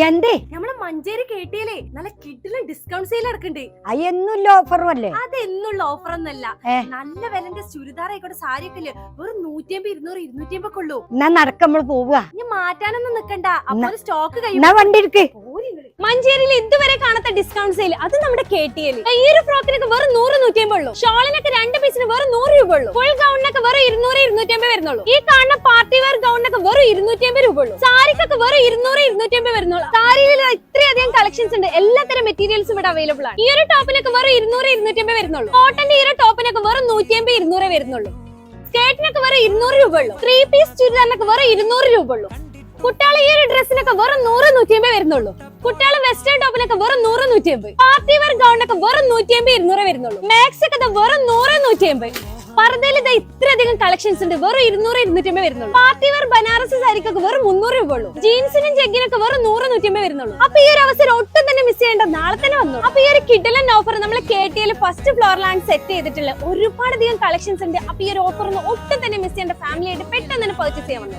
എന്തേ നമ്മളെ മഞ്ചേരി കേട്ടിയല്ലേ നല്ല കിട്ടിലും ഡിസ്കൗണ്ട് സെയിൽ നടക്കണ്ട്. അയ്യൊന്നുമില്ല ഓഫറും അല്ലേ? അതെന്നുള്ള ഓഫർ ഒന്നല്ല, നല്ല വിലന്റെ ചുരിദാർ ആയിക്കോട്ടെ സാരി ഒക്കെ ഇല്ലേ വെറും 150, 200, 250 ഉള്ളൂ. എന്നാ നടക്കമ്മൾ പോവുക. ഇനി മാറ്റാനൊന്നും നിക്കണ്ട, അപ്പൊ സ്റ്റോക്ക് എന്നാ വണ്ടി എടുക്ക്. മഞ്ചേരിയിൽ ഇതുവരെ കാണാത്ത ഡിസ്കൗണ്ട് സെയിൽ, അത് നമ്മുടെ കേട്ടിയല്. ഈ ഒരു ഫ്രോക്കിനൊക്കെ വെറും 100, 150 ഉള്ളൂ. ഷോളിനൊക്കെ 2 പീസിന് വെറും 100 രൂപ ഉള്ളൂ. ഫുൾ ഗൗണിനൊക്കെ വെറും 200, 250 വരുന്നുള്ളൂ. ഈ കാണുന്ന പാർട്ടി വെയർ ഗൗണിനൊക്കെ വെറും 250 രൂപ ഉള്ളൂ. സാരിക്കൊക്കെ വെറും 200, 250 വരുന്നുള്ളൂ. സാരിയിൽ ഇത്രയധികം കളക്ഷൻസ് ഉണ്ട്, എല്ലാത്തരം മെറ്റീരിയൽസും ഇവിടെ അവൈലബിൾ ആണ്. ഈ ഒരു ടോപ്പിനൊക്കെ വെറും 200, 250 വരുന്നുള്ളൂ. കോട്ടന്റെ ഈ ഒരു ടോപ്പിനൊക്കെ വെറും 150, 200 വരുന്നുള്ളൂ. സ്കേർട്ടിനൊക്കെ വെറും 200 രൂപ ഉള്ളൂ. 3 പീസ് ചുരിദാറിനൊക്കെ വെറും 200 രൂപ ഉള്ളൂ. കുട്ടികളെ ഈ ഒരു ഡ്രസ്സിനൊക്കെ വെറും 100, 150 വരുന്നുള്ളൂ. കുട്ടികളെ വെസ്റ്റേൺ ടോപ്പിനൊക്കെ വെറും 100, 150. പാർട്ടി വെയർ ഗൗണിനൊക്കെ വെറും 150, 200 വരുന്നുള്ളൂ. മാക്സ് ഒക്കെ വെറും 100, 150. പർദ്ദയിൽ ഇത്രയധികം കളക്ഷൻസ് ഉണ്ട്, വെറും 200, 250 വരുന്നുള്ളൂ. പാർട്ടി വെയർ ബനാറസി സാരിക്കൊക്കെ വെറും 300 രൂപ ഉള്ളൂ. ജീൻസിനും ജഗ്ഗിനൊക്കെ വെറും 100, 150 വരുന്നുള്ളൂ. അപ്പൊ ഈ ഒരു അവസരം ഒട്ടും തന്നെ മിസ് ചെയ്യേണ്ട, നാളെ തന്നെ വന്നു. അപ്പൊ ഈ ഒരു കിഡിലൻ ഓഫർ നമ്മൾ KTL ഫസ്റ്റ് ഫ്ലോറിലാണ് സെറ്റ് ചെയ്തിട്ടുള്ള ഒരുപാടധികം കളക്ഷൻസ് ഉണ്ട്. അപ്പൊ ഈ ഒരു ഓഫർ ഒന്നും ഒട്ടും തന്നെ മിസ് ചെയ്യേണ്ട, ഫാമിലി ആയിട്ട് പെട്ടെന്ന് തന്നെ പർച്ചേസ് ചെയ്യാൻ വന്നു.